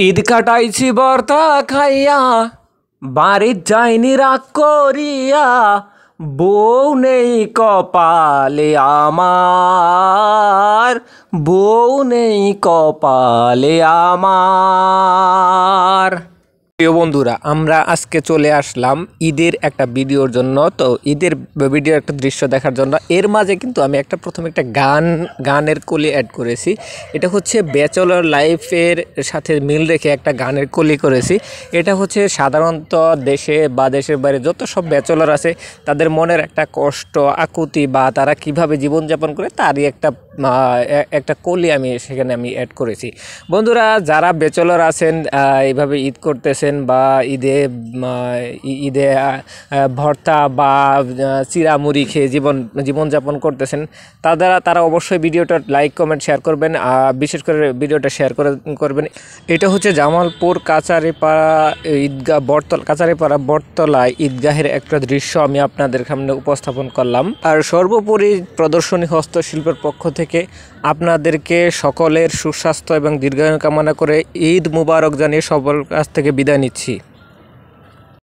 ঈদ কাটাইছি বর্তা খাইয়া, বাড়ির যাইনি রাগ করিয়া, বউ নেই কপালে আমার, বউ নেই কপালে আমার। প্রিয় বন্ধুরা, আমরা আজকে চলে আসলাম ঈদের একটা ভিডিওর জন্য। তো ঈদের ভিডিওর একটা দৃশ্য দেখার জন্য এর মাঝে কিন্তু আমি প্রথমে একটা গানের কলি অ্যাড করেছি। এটা হচ্ছে ব্যাচেলর লাইফের সাথে মিল রেখে একটা গানের কলি করেছি। এটা হচ্ছে সাধারণত দেশে বা দেশের বাইরে যত সব ব্যাচেলর আছে তাদের মনের একটা কষ্ট, আকুতি বা তারা কিভাবে জীবনযাপন করে তারই একটা কলি সেখানে আমি অ্যাড করেছি। বন্ধুরা, যারা ব্যাচেলর আছেন, এইভাবে ঈদ করতেছেন বা ঈদে ভর্তা বা চিড়ামুড়ি খেয়ে জীবনযাপন করতেছেন, তারা অবশ্যই ভিডিওটা লাইক কমেন্ট শেয়ার করবেন। বিশেষ করে ভিডিওটা শেয়ার করবেন। এটা হচ্ছে জামালপুর কাচারিপাড়া বটতলা ঈদগাহের একটা দৃশ্য আমি আপনাদের সামনে উপস্থাপন করলাম। আর সর্বোপরি প্রদর্শনী হস্তশিল্পের পক্ষ থেকে আপনাদেরকে সকলের সুস্বাস্থ্য এবং দীর্ঘায়ু কামনা করে ঈদ মুবারক জানিয়ে সবার কাছ থেকে বিদায় নিচ্ছি।